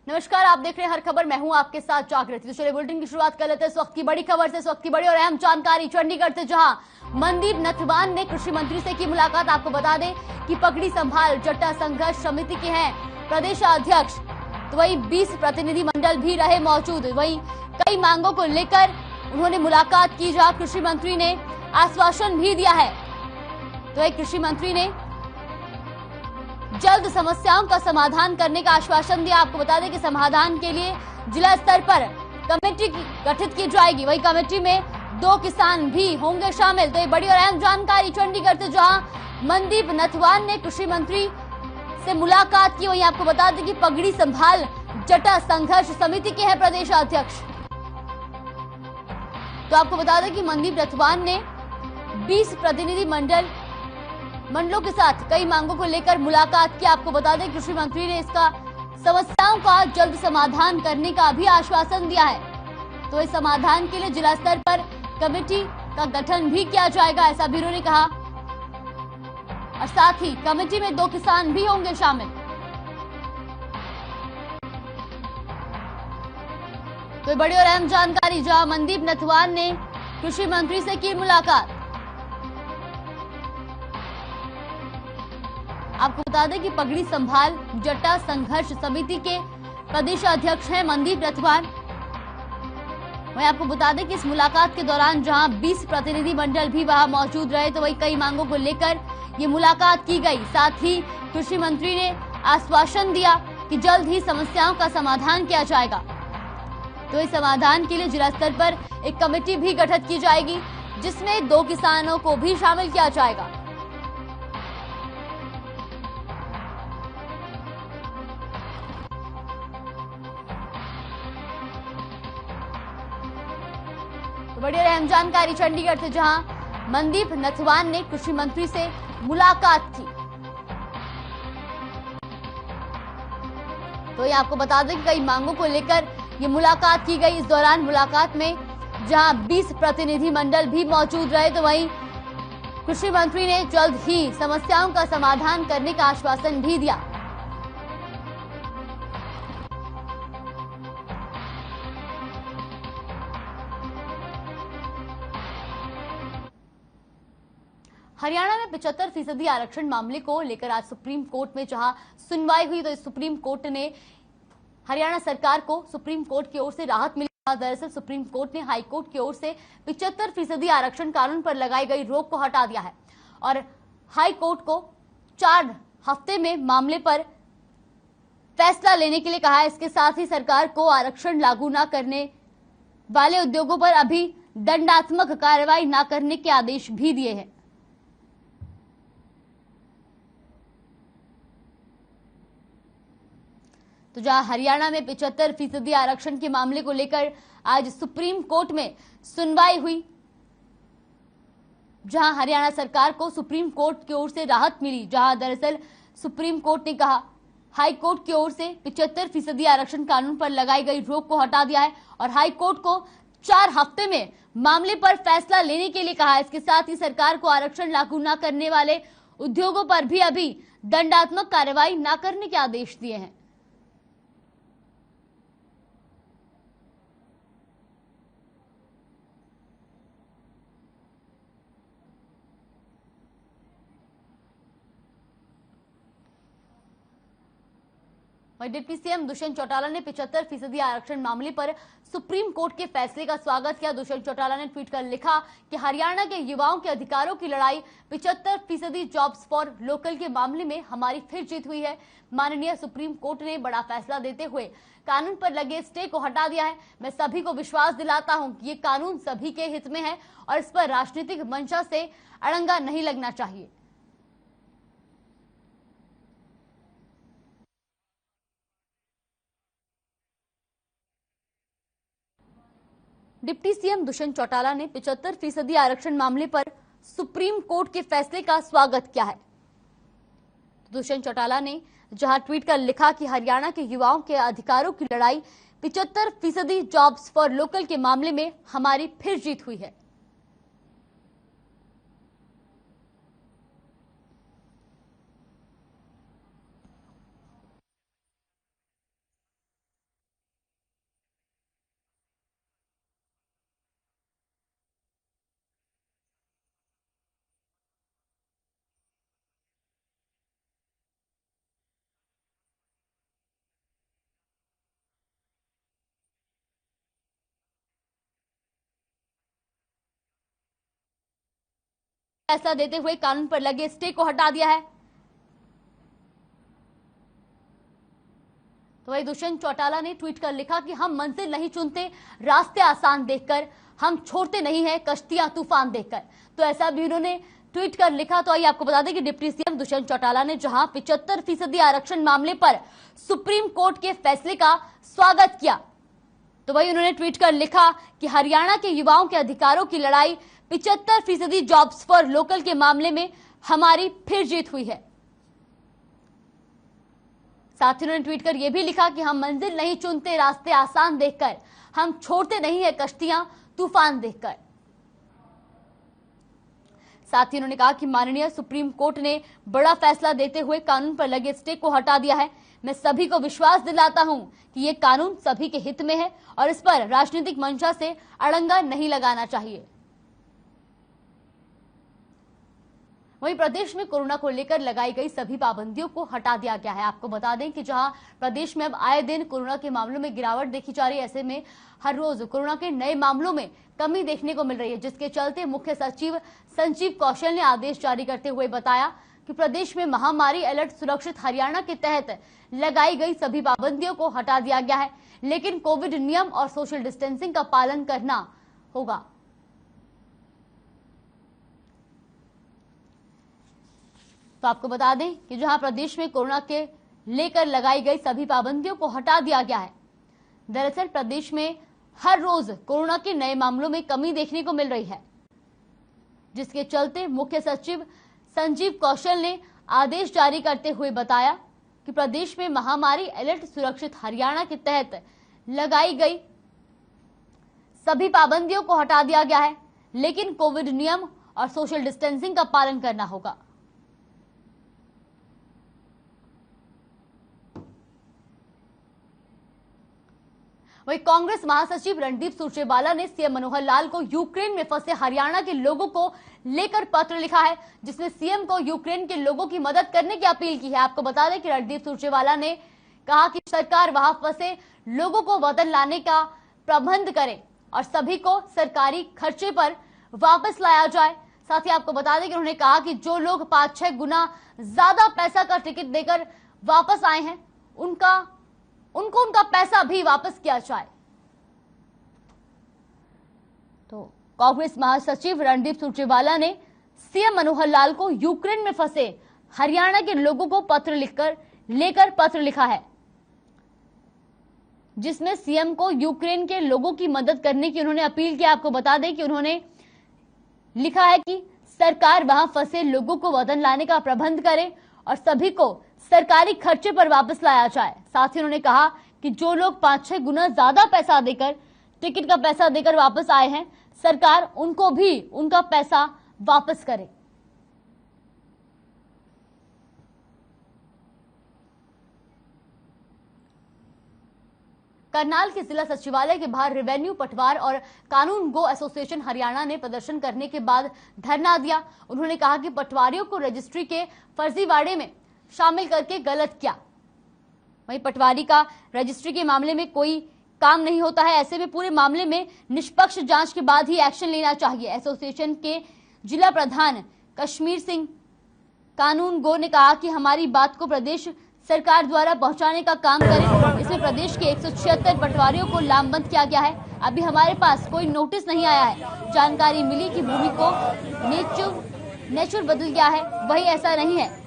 नमस्कार, आप देख रहे हैं हर खबर। मैं हूं आपके साथ जागृति। तो चलिए बुलेटिन की शुरुआत कर लेते हैं इस वक्त की बड़ी खबर से। इस वक्त की बड़ी और अहम जानकारी चंडीगढ़ से, जहां मनदीप नथवान ने कृषि मंत्री से की मुलाकात। आपको बता दें कि पगड़ी संभाल जट्टा संघर्ष समिति के हैं प्रदेश अध्यक्ष। तो वही 20 प्रतिनिधि मंडल भी रहे मौजूद। वही कई मांगों को लेकर उन्होंने मुलाकात की, जहां कृषि मंत्री ने आश्वासन भी दिया है। तो वही कृषि मंत्री ने जल्द समस्याओं का समाधान करने का आश्वासन दिया। आपको बता दें कि समाधान के लिए जिला स्तर पर कमेटी गठित की जाएगी। वही कमेटी में 2 किसान भी होंगे शामिल। तो ये बड़ी और अहम जानकारी चंडीगढ़ से, जहां मनदीप नथवान ने कृषि मंत्री से मुलाकात की। वहीं आपको बता दें कि पगड़ी संभाल जट्टा संघर्ष समिति के हैं प्रदेश अध्यक्ष। तो आपको बता दें कि मनदीप नथवान ने 20 प्रतिनिधि मंडलों के साथ कई मांगों को लेकर मुलाकात की। आपको बता दें कृषि मंत्री ने इसका समस्याओं का जल्द समाधान करने का भी आश्वासन दिया है। तो इस समाधान के लिए जिला स्तर पर कमेटी का गठन भी किया जाएगा, ऐसा भी उन्होंने कहा। और साथ ही कमेटी में 2 किसान भी होंगे शामिल। तो बड़ी और अहम जानकारी, जहां मनदीप नथवान ने कृषि मंत्री से की मुलाकात। आपको बता दें कि पगड़ी संभाल जट्टा संघर्ष समिति के प्रदेश अध्यक्ष हैं मनदीप नथवान। वहीं आपको बता दें कि इस मुलाकात के दौरान जहां 20 प्रतिनिधि मंडल भी वहां मौजूद रहे, तो वही कई मांगों को लेकर ये मुलाकात की गई। साथ ही कृषि मंत्री ने आश्वासन दिया कि जल्द ही समस्याओं का समाधान किया जाएगा। तो इस समाधान के लिए जिला स्तर पर एक कमेटी भी गठित की जाएगी, जिसमें 2 किसानों को भी शामिल किया जाएगा। तो बड़ी और अहम जानकारी चंडीगढ़ से, जहां मनदीप नथवान ने कृषि मंत्री से मुलाकात की। तो ये आपको बता दें कि कई मांगों को लेकर ये मुलाकात की गई। इस दौरान मुलाकात में जहां 20 प्रतिनिधि मंडल भी मौजूद रहे, तो वहीं कृषि मंत्री ने जल्द ही समस्याओं का समाधान करने का आश्वासन भी दिया। हरियाणा में 75% आरक्षण मामले को लेकर आज सुप्रीम कोर्ट में जहां सुनवाई हुई, तो इस सुप्रीम कोर्ट ने हरियाणा सरकार को सुप्रीम कोर्ट की ओर से राहत मिली। दरअसल सुप्रीम कोर्ट ने हाई कोर्ट की ओर से 75% आरक्षण कानून पर लगाई गई रोक को हटा दिया है और हाई कोर्ट को 4 हफ्ते में मामले पर फैसला लेने के लिए कहा है। इसके साथ ही सरकार को आरक्षण लागू न करने वाले उद्योगों पर अभी दंडात्मक कार्रवाई न करने के आदेश भी दिए हैं। तो जहां हरियाणा में 75% आरक्षण के मामले को लेकर आज सुप्रीम कोर्ट में सुनवाई हुई, जहां हरियाणा सरकार को सुप्रीम कोर्ट की ओर से राहत मिली। जहां दरअसल सुप्रीम कोर्ट ने कहा हाई कोर्ट की ओर से 75% आरक्षण कानून पर लगाई गई रोक को हटा दिया है और हाई कोर्ट को 4 हफ्ते में मामले पर फैसला लेने के लिए कहा है। इसके साथ ही सरकार को आरक्षण लागू न करने वाले उद्योगों पर भी अभी दंडात्मक कार्रवाई न करने के आदेश दिए हैं। वहीं डिप्टी सीएम दुष्यंत चौटाला ने 75% आरक्षण मामले पर सुप्रीम कोर्ट के फैसले का स्वागत किया। दुष्यंत चौटाला ने ट्वीट कर लिखा कि हरियाणा के युवाओं के अधिकारों की लड़ाई 75% जॉब्स फॉर लोकल के मामले में हमारी फिर जीत हुई है। माननीय सुप्रीम कोर्ट ने बड़ा फैसला देते हुए कानून पर लगे स्टे को हटा दिया है। मैं सभी को विश्वास दिलाता हूं कि ये कानून सभी के हित में है और इस पर राजनीतिक मंशा से अड़ंगा नहीं लगना चाहिए। डिप्टी सीएम दुष्यंत चौटाला ने 75% आरक्षण मामले पर सुप्रीम कोर्ट के फैसले का स्वागत किया है। दुष्यंत चौटाला ने जहां ट्वीट कर लिखा कि हरियाणा के युवाओं के अधिकारों की लड़ाई 75% जॉब्स फॉर लोकल के मामले में हमारी फिर जीत हुई है। फैसला देते हुए कानून पर लगे स्टे को हटा दिया है। तो वही दुष्यंत चौटाला ने ट्वीट कर लिखा कि हम मंजिल नहीं चुनते रास्ते आसान देखकर, हम छोड़ते नहीं हैं कश्तियां तूफान देखकर। तो ऐसा भी उन्होंने ट्वीट कर लिखा। तो आइए आपको बता दें कि डिप्टी सीएम दुष्यंत चौटाला ने जहां 75% आरक्षण मामले पर सुप्रीम कोर्ट के फैसले का स्वागत किया, तो वही उन्होंने ट्वीट कर लिखा कि हरियाणा के युवाओं के अधिकारों की लड़ाई 75% जॉब्स फॉर लोकल के मामले में हमारी फिर जीत हुई है। साथ ही उन्होंने ट्वीट कर यह भी लिखा कि हम मंजिल नहीं चुनते रास्ते आसान देखकर, हम छोड़ते नहीं है कश्तियां तूफान देखकर। साथ ही उन्होंने कहा कि माननीय सुप्रीम कोर्ट ने बड़ा फैसला देते हुए कानून पर लगे स्टे को हटा दिया है। मैं सभी को विश्वास दिलाता हूं कि ये कानून सभी के हित में है और इस पर राजनीतिक मंशा से अड़ंगा नहीं लगाना चाहिए। वहीं प्रदेश में कोरोना को लेकर लगाई गई सभी पाबंदियों को हटा दिया गया है। आपको बता दें कि जहां प्रदेश में अब आए दिन कोरोना के मामलों में गिरावट देखी जा रही है, ऐसे में हर रोज कोरोना के नए मामलों में कमी देखने को मिल रही है, जिसके चलते मुख्य सचिव संजीव कौशल ने आदेश जारी करते हुए बताया कि प्रदेश में महामारी अलर्ट सुरक्षित हरियाणा के तहत लगाई गई सभी पाबंदियों को हटा दिया गया है, लेकिन कोविड नियम और सोशल डिस्टेंसिंग का पालन करना होगा। तो आपको बता दें कि जहां प्रदेश में कोरोना के लेकर लगाई गई सभी पाबंदियों को हटा दिया गया है। दरअसल प्रदेश में हर रोज कोरोना के नए मामलों में कमी देखने को मिल रही है, जिसके चलते मुख्य सचिव संजीव कौशल ने आदेश जारी करते हुए बताया कि प्रदेश में महामारी अलर्ट सुरक्षित हरियाणा के तहत लगाई गई सभी पाबंदियों को हटा दिया गया है, लेकिन कोविड नियम और सोशल डिस्टेंसिंग का पालन करना होगा। वहीं कांग्रेस महासचिव रणदीप सुरजेवाला ने सीएम मनोहर लाल को यूक्रेन में फंसे हरियाणा के लोगों को लेकर पत्र लिखा है, जिसमें सीएम को यूक्रेन के लोगों की मदद करने की अपील की है। आपको बता दें कि रणदीप सुरजेवाला ने कहा कि सरकार वहां फंसे लोगों को वतन लाने का प्रबंध करे और सभी को सरकारी खर्चे पर वापस लाया जाए। साथ ही आपको बता दें कि उन्होंने कहा कि जो लोग 5-6 गुना ज्यादा पैसा का टिकट देकर वापस आए हैं उनको उनका पैसा भी वापस किया जाए। तो कांग्रेस महासचिव रणदीप सुरजेवाला ने सीएम मनोहर लाल को यूक्रेन में फंसे हरियाणा के लोगों को पत्र लेकर पत्र लिखा है, जिसमें सीएम को यूक्रेन के लोगों की मदद करने की उन्होंने अपील की। आपको बता दें कि उन्होंने लिखा है कि सरकार वहां फंसे लोगों को वतन लाने का प्रबंध करे और सभी को सरकारी खर्चे पर वापस लाया जाए। साथ ही उन्होंने कहा कि जो लोग 5-6 गुना ज्यादा पैसा देकर टिकट का पैसा देकर वापस आए हैं, सरकार उनको भी उनका पैसा वापस करे। करनाल के जिला सचिवालय के बाहर रेवेन्यू पटवार और कानून गो एसोसिएशन हरियाणा ने प्रदर्शन करने के बाद धरना दिया। उन्होंने कहा कि पटवारियों को रजिस्ट्री के फर्जीवाड़े में शामिल करके गलत किया। वहीं पटवारी का रजिस्ट्री के मामले में कोई काम नहीं होता है, ऐसे में पूरे मामले में निष्पक्ष जांच के बाद ही एक्शन लेना चाहिए। एसोसिएशन के जिला प्रधान कश्मीर सिंह कानून गो ने कहा कि हमारी बात को प्रदेश सरकार द्वारा पहुंचाने का काम करें। इसमें प्रदेश के 176 पटवारियों को लामबंद किया गया है। अभी हमारे पास कोई नोटिस नहीं आया है। जानकारी मिली कि भूमि को नेचर बदल गया है, वही ऐसा नहीं है।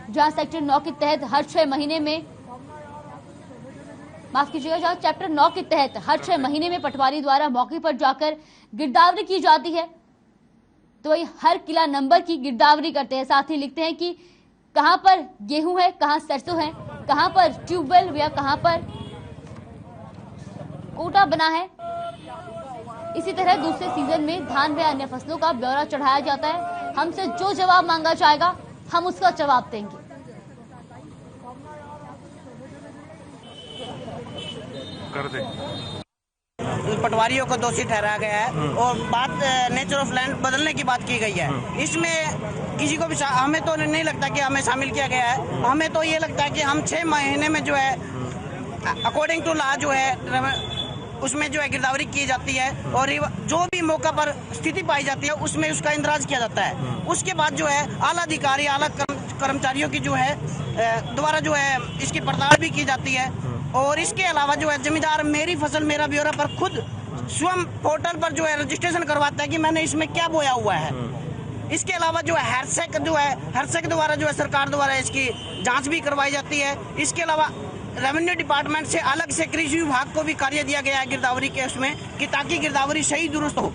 जहां सेक्टर 9 के तहत हर 6 महीने में जहां चैप्टर 9 के तहत हर 6 महीने में पटवारी द्वारा मौके पर जाकर गिरदावरी की जाती है, तो वही हर किला नंबर की गिरदावरी करते हैं। साथ ही लिखते हैं कि कहां पर गेहूं है, कहां सरसों है, कहां पर ट्यूबवेल या कहां पर कोटा बना है। इसी तरह दूसरे सीजन में धान व अन्य फसलों का ब्यौरा चढ़ाया जाता है। हमसे जो जवाब मांगा जाएगा हम उसका जवाब देंगे। कर दे। पटवारियों को दोषी ठहराया गया है और बात नेचर ऑफ लैंड बदलने की बात की गई है। इसमें किसी को भी हमें तो नहीं लगता कि हमें शामिल किया गया है। हमें तो ये लगता है कि हम 6 महीने में जो है अकॉर्डिंग टू लॉ जो है उसमें जो है गिरदावरी की जाती है और जो भी मौका पर स्थिति पाई जाती है उसमें उसका इंदराज किया जाता है। उसके बाद जो है आला अधिकारी, आला कर्मचारियों की जो है द्वारा जो है इसकी पड़ताल भी की जाती है। और इसके अलावा जो है जमींदार मेरी फसल मेरा ब्यौरा पर खुद स्वयं पोर्टल पर जो है रजिस्ट्रेशन करवाता है कि मैंने इसमें क्या बोया हुआ है। इसके अलावा जो है हरसेक द्वारा जो है सरकार द्वारा इसकी जांच भी करवाई जाती है। इसके अलावा रेवेन्यू डिपार्टमेंट से अलग से कृषि विभाग को भी कार्य दिया गया है गिरदावरी के उसमें कि ताकि गिरदावरी सही दुरुस्त हो।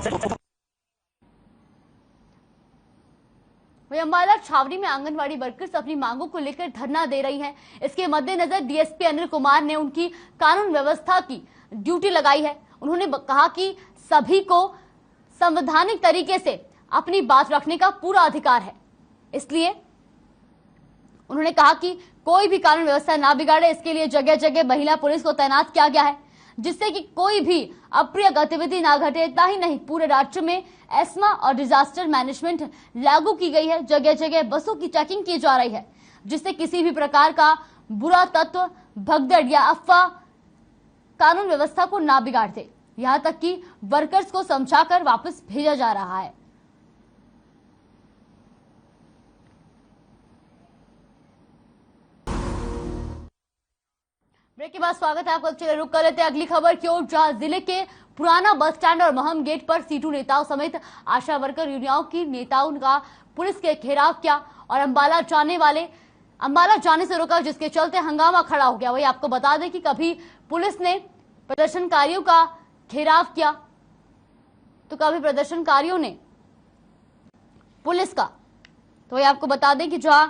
वही अम्बाला छावनी में आंगनवाड़ी वर्कर्स अपनी मांगों को लेकर धरना दे रही हैं। इसके मद्देनजर डीएसपी अनिल कुमार ने उनकी कानून व्यवस्था की ड्यूटी लगाई है। उन्होंने कहा कि सभी को संवैधानिक तरीके से अपनी बात रखने का पूरा अधिकार है, इसलिए उन्होंने कहा कि कोई भी कानून व्यवस्था ना बिगाड़े, इसके लिए जगह जगह महिला पुलिस को तैनात किया गया है, जिससे कि कोई भी अप्रिय गतिविधि ना घटे। इतना ही नहीं, पूरे राज्य में एस्मा और डिजास्टर मैनेजमेंट लागू की गई है। जगह जगह बसों की चेकिंग की जा रही है, जिससे किसी भी प्रकार का बुरा तत्व, भगदड़ या अफवाह कानून व्यवस्था को ना बिगाड़ दे। यहां तक कि वर्कर्स को समझाकर वापस भेजा जा रहा है। ब्रेक के बाद स्वागत है आपका। चलिए रुक कर लेते हैं अगली खबर की ओर, जहां जिले के पुराना बस स्टैंड और महम गेट पर सीटू नेताओं समेत आशा वर्कर यूनियनों की नेताओं का पुलिस के घेराव किया और अंबाला जाने से रोका, जिसके चलते हंगामा खड़ा हो गया। वही आपको बता दें कि कभी पुलिस ने प्रदर्शनकारियों का घेराव किया तो कभी प्रदर्शनकारियों ने पुलिस का। तो वही आपको बता दें कि जहां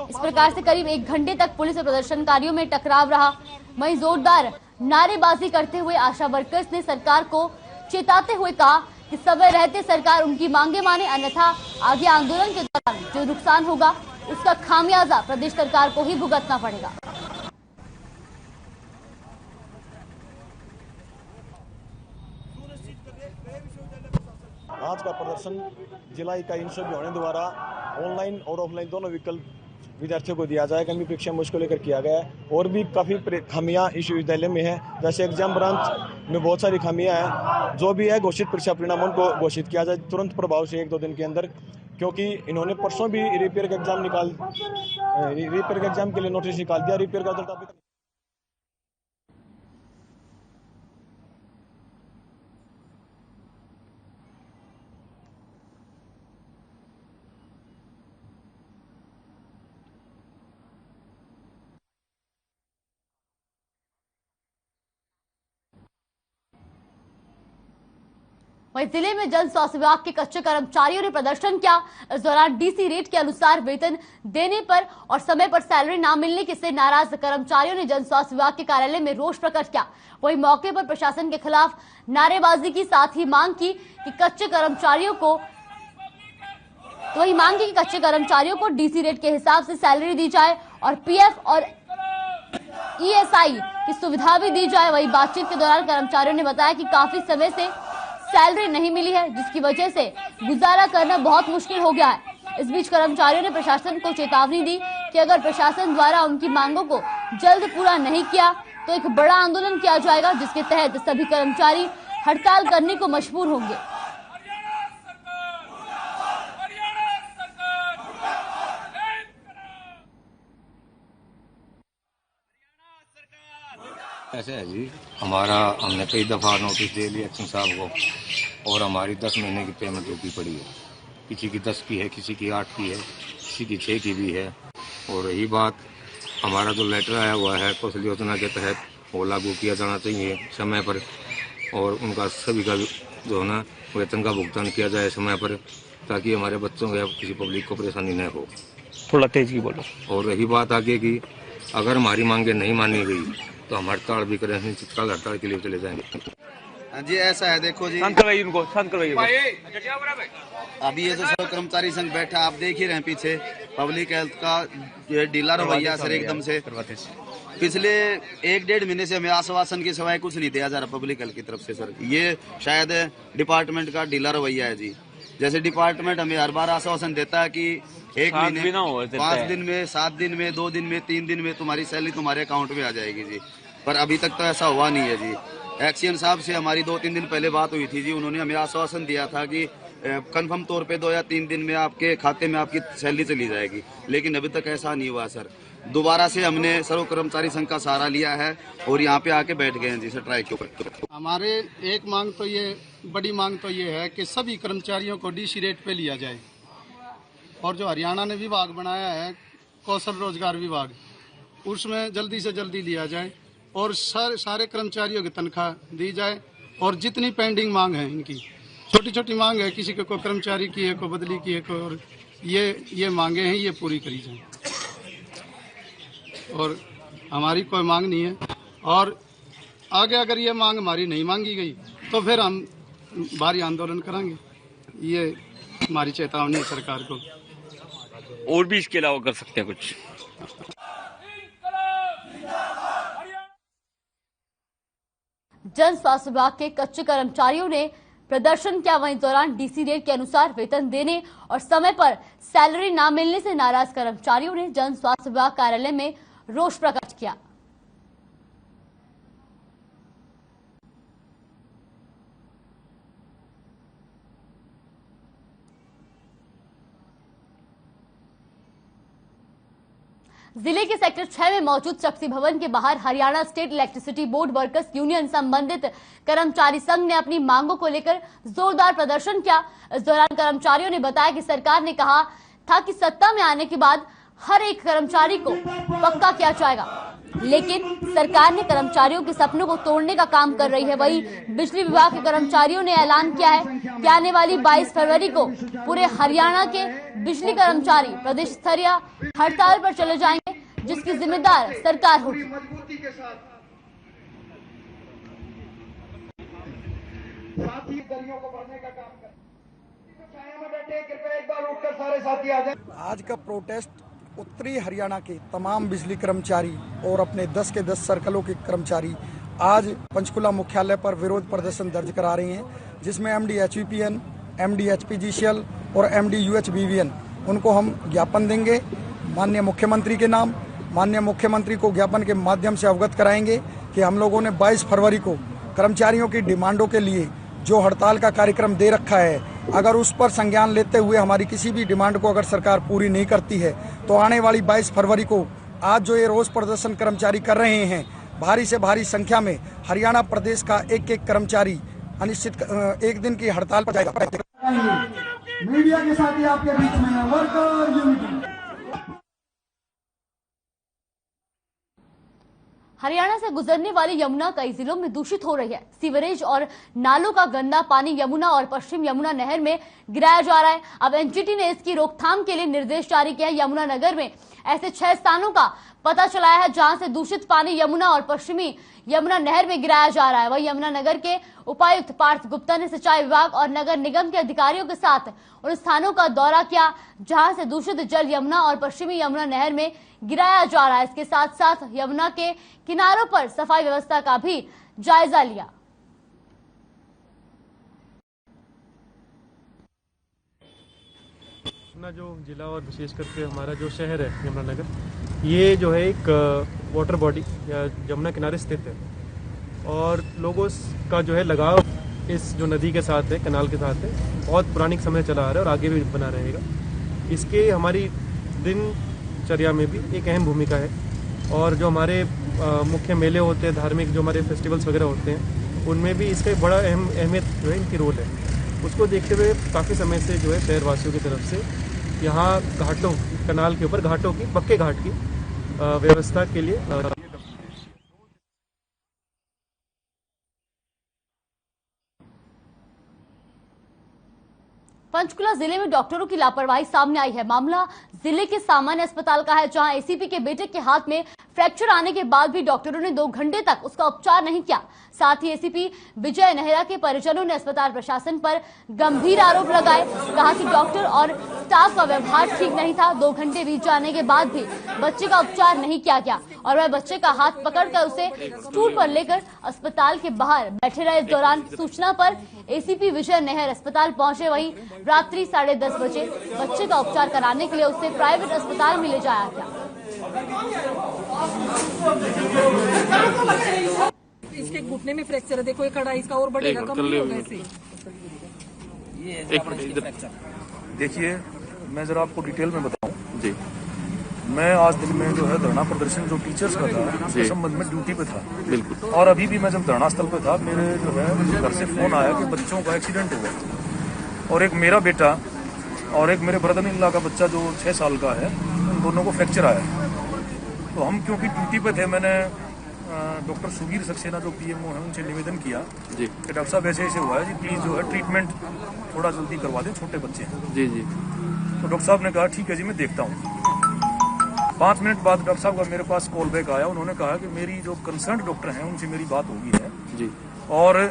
इस प्रकार से करीब 1 घंटे तक पुलिस और प्रदर्शनकारियों में टकराव रहा। वहीं जोरदार नारेबाजी करते हुए आशा वर्कर्स ने सरकार को चेताते हुए कहा कि समय रहते सरकार उनकी मांगे माने, अन्यथा आगे आंदोलन के दौरान जो नुकसान होगा उसका खामियाजा प्रदेश सरकार को ही भुगतना पड़ेगा। आज का प्रदर्शन जिला इकाई इन सभी होने द्वारा ऑनलाइन और ऑफलाइन दोनों विकल्प विद्यार्थियों को दिया जाएगा। कमी परीक्षा मुश्किल लेकर किया गया है और भी काफ़ी खामियां इस विद्यालय में है। जैसे एग्जाम ब्रांच में बहुत सारी खामियां हैं। जो भी है घोषित परीक्षा परिणामों को घोषित किया जाए तुरंत प्रभाव से 1-2 दिन के अंदर, क्योंकि इन्होंने परसों भी रिपेयर के एग्जाम के लिए नोटिस निकाल दिया। रिपेयर का रिजल्ट अभी तक वहीं जिले में जन स्वास्थ्य विभाग के कच्चे कर्मचारियों ने प्रदर्शन किया। इस दौरान डीसी रेट के अनुसार वेतन देने पर और समय पर सैलरी न मिलने से नाराज कर्मचारियों ने जन स्वास्थ्य विभाग के कार्यालय में रोष प्रकट किया। वहीं मौके पर प्रशासन के खिलाफ नारेबाजी की, साथ ही मांग की कि कच्चे कर्मचारियों को डीसी रेट के हिसाब से सैलरी दी जाए और पीएफ और ईएसआई की सुविधा भी दी जाए। वहीं बातचीत के दौरान कर्मचारियों ने बताया कि काफी समय से सैलरी नहीं मिली है, जिसकी वजह से गुजारा करना बहुत मुश्किल हो गया है। इस बीच कर्मचारियों ने प्रशासन को चेतावनी दी कि अगर प्रशासन द्वारा उनकी मांगों को जल्द पूरा नहीं किया तो एक बड़ा आंदोलन किया जाएगा, जिसके तहत सभी कर्मचारी हड़ताल करने को मजबूर होंगे। ऐसे है जी, हमने कई दफा नोटिस दे लिया एक्शन साहब को और हमारी 10 महीने की पेमेंट रुकी पड़ी है। किसी की 10 की है, किसी की 8 की है, किसी की 6 की भी है। और रही बात हमारा जो लेटर आया हुआ है कौशल योजना के तहत, वो लागू किया जाना चाहिए समय पर और उनका सभी का जो है ना वेतन का भुगतान किया जाए समय पर, ताकि हमारे बच्चों या किसी पब्लिक को परेशानी न हो। थोड़ा तेज की बोलो। और रही बात आगे की, अगर हमारी मांगे नहीं मानी गई तो हम हड़ताल भी करें, चित्रकाल हड़ताल के लिए चले जाएंगे। जी ऐसा है, देखो जी, शांत करवाइए उनको, शांत करवाइए। अभी ये जो सब कर्मचारी संघ बैठा आप देख ही रहे हैं पीछे, पब्लिक हेल्थ का जो ढीला रवैया सर एकदम से। पिछले 1-1.5 महीने से हमें आश्वासन की सिवाय कुछ नहीं दिया जा रहा पब्लिक हेल्थ की तरफ से सर। ये शायद डिपार्टमेंट का ढीला रवैया है जी। जैसे डिपार्टमेंट हमें हर बार आश्वासन देता है कि 1 महीने, 5 दिन में, 7 दिन में, 2 दिन में, 3 दिन में तुम्हारी सैलरी तुम्हारे अकाउंट में आ जाएगी जी। पर अभी तक तो ऐसा हुआ नहीं है जी। एक्सीएन साहब से हमारी 2-3 दिन पहले बात हुई थी जी। उन्होंने हमें आश्वासन दिया था कि कंफर्म तौर पे 2 या 3 दिन में आपके खाते में आपकी सैलरी चली जाएगी, लेकिन अभी तक ऐसा नहीं हुआ सर। दोबारा से हमने सर्व कर्मचारी संघ का सहारा लिया है और यहाँ पे आके बैठ गए हैं जी स्ट्राइक के ऊपर। हमारे एक मांग तो ये, बड़ी मांग तो ये है कि सभी कर्मचारियों को डीसी रेट पे लिया जाए, और जो हरियाणा ने विभाग बनाया है कौशल रोजगार विभाग, उसमें जल्दी से जल्दी लिया जाए और सारे कर्मचारियों की तनख्वाह दी जाए। और जितनी पेंडिंग मांग है इनकी, छोटी छोटी मांग है, किसी को कर्मचारी की है, को बदली की है, और ये मांगे हैं, ये पूरी करी जाए। और हमारी कोई मांग नहीं है, और आगे अगर ये मांग हमारी नहीं मांगी गई तो फिर हम भारी आंदोलन करेंगे। ये हमारी चेतावनी है सरकार को। और भी इसके अलावा कर सकते हैं कुछ? जन स्वास्थ्य विभाग के कच्चे कर्मचारियों ने प्रदर्शन किया। वहीं दौरान डीसी रेट के अनुसार वेतन देने और समय पर सैलरी न मिलने से नाराज कर्मचारियों ने जन स्वास्थ्य विभाग कार्यालय में रोष प्रकट किया। जिले के सेक्टर 6 में मौजूद शक्ति भवन के बाहर Haryana state electricity board workers union संबंधित कर्मचारी संघ ने अपनी मांगों को लेकर जोरदार प्रदर्शन किया। इस दौरान कर्मचारियों ने बताया कि सरकार ने कहा था कि सत्ता में आने के बाद हर एक कर्मचारी को पक्का किया जाएगा, लेकिन सरकार ने कर्मचारियों के सपनों को तोड़ने का काम कर रही है। वहीं बिजली विभाग के कर्मचारियों ने ऐलान किया है कि आने वाली 22 फरवरी को पूरे हरियाणा के बिजली कर्मचारी प्रदेश स्तरीय हड़ताल पर चले जाएंगे, जिसकी जिम्मेदार सरकार होगी। आज का प्रोटेस्ट उत्तरी हरियाणा के तमाम बिजली कर्मचारी और अपने 10 के 10 सर्कलों के कर्मचारी आज पंचकुला मुख्यालय पर विरोध प्रदर्शन दर्ज करा रहे हैं, जिसमें एमडी एचवीपीएन, एमडी एचपीजीसीएल और एमडी यूएचबीवीएन उनको हम ज्ञापन देंगे माननीय मुख्यमंत्री के नाम। माननीय मुख्यमंत्री को ज्ञापन के माध्यम से अवगत कराएंगे कि हम लोगों ने 22 फरवरी को कर्मचारियों की डिमांडों के लिए जो हड़ताल का कार्यक्रम दे रखा है, अगर उस पर संज्ञान लेते हुए हमारी किसी भी डिमांड को अगर सरकार पूरी नहीं करती है तो आने वाली 22 फरवरी को आज जो ये रोज प्रदर्शन कर्मचारी कर रहे हैं, भारी से भारी संख्या में हरियाणा प्रदेश का एक कर्मचारी अनिश्चित 1 दिन की हड़ताल पर जाएगा। मीडिया के साथ ही आपके बीच में वर्कर यूनिटी। हरियाणा से गुजरने वाली यमुना कई जिलों में दूषित हो रही है। सीवरेज और नालों का गंदा पानी यमुना और पश्चिम यमुना नहर में गिराया जा रहा है। अब एनजीटी ने इसकी रोकथाम के लिए निर्देश जारी किया है। यमुना नगर में ऐसे 6 स्थानों का पता चलाया है जहां से दूषित पानी यमुना और पश्चिमी यमुना नहर में गिराया जा रहा है। वही यमुना नगर के उपायुक्त पार्थ गुप्ता ने सिंचाई विभाग और नगर निगम के अधिकारियों के साथ उन स्थानों का दौरा किया जहां से दूषित जल यमुना और पश्चिमी यमुना नहर में गिराया जा रहा है। इसके साथ साथ यमुना के किनारों पर सफाई व्यवस्था का भी जायजा लिया। अपना जो जिला और विशेष करके हमारा जो शहर है यमुनानगर, ये जो है एक वाटर बॉडी या यमुना किनारे स्थित है और लोगों का जो है लगाव इस जो नदी के साथ है, कनाल के साथ है, बहुत पुरानी समय चला आ रहा है और आगे भी बना रहेगा। इसके हमारी दिनचर्या में भी एक अहम भूमिका है और जो हमारे मुख्य मेले होते हैं, धार्मिक जो हमारे फेस्टिवल्स वगैरह होते हैं, उनमें भी इसका एक बड़ा अहमियत जो है इनकी रोल है। उसको देखते हुए काफ़ी समय से जो है शहरवासियों की तरफ से यहाँ घाटों, कनाल के ऊपर घाटों की, पक्के घाट की व्यवस्था के लिए पंचकुला जिले में डॉक्टरों की लापरवाही सामने आई है। मामला जिले के सामान्य अस्पताल का है, जहां एसीपी के बेटे के हाथ में फ्रैक्चर आने के बाद भी डॉक्टरों ने 2 घंटे तक उसका उपचार नहीं किया। साथ ही एसीपी विजय नेहरा के परिजनों ने अस्पताल प्रशासन पर गंभीर आरोप लगाए। कहा कि डॉक्टर और स्टाफ का व्यवहार ठीक नहीं था। 2 घंटे बीत जाने के बाद भी बच्चे का उपचार नहीं किया गया और वह बच्चे का हाथ पकड़कर उसे स्टूल पर लेकर अस्पताल के बाहर बैठे रहे। इस दौरान सूचना पर एसीपी विजय नेहर अस्पताल पहुंचे। वहीं रात्रि 10:30 बजे बच्चे का उपचार कराने के लिए उसे प्राइवेट अस्पताल में ले जाया गया। इसके घुटने में फ्रैक्चर है, देखो ये खड़ा, इसका और बढ़ेगा, कम नहीं होगा इससे। देखिए, मैं जरा आपको डिटेल में बताऊं जी। मैं आज दिन में जो है धरना प्रदर्शन जो टीचर्स का था उसके संबंध में ड्यूटी पे था बिल्कुल। और अभी भी मैं जब धरना स्थल पे था, मेरे जो है घर से फोन आया कि बच्चों का एक्सीडेंट हुआ और एक मेरा बेटा और एक मेरे ब्रदर इन लॉ का बच्चा जो 6 साल का है, उन दोनों को फ्रैक्चर आया। तो हम क्योंकि ड्यूटी पे थे, मैंने डॉक्टर सुगीर सक्सेना जो पीएमओ है उनसे निवेदन किया जी कि डॉक्टर साहब ऐसे ऐसे हुआ है जी, प्लीज जो है ट्रीटमेंट थोड़ा जल्दी करवा दें, छोटे बच्चे हैं जी जी। तो डॉक्टर साहब ने कहा ठीक है जी, मैं देखता हूँ। 5 मिनट बाद डॉक्टर साहब का मेरे पास कॉल बैक आया। उन्होंने कहा कि मेरी जो कंसर्न डॉक्टर हैं उनसे मेरी बात होगी है जी, और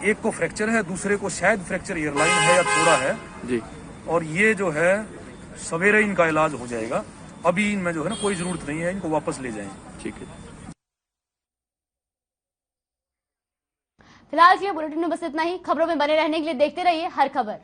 एक को फ्रैक्चर है, दूसरे को शायद फ्रैक्चर एयरलाइन है या थोड़ा है जी, और ये जो है सवेरे इनका इलाज हो जाएगा। अभी इनमें जो है ना कोई जरूरत नहीं है, इनको वापस ले जाएं। ठीक है। फिलहाल के बुलेटिन में बस इतना ही। खबरों में बने रहने के लिए देखते रहिए हर खबर।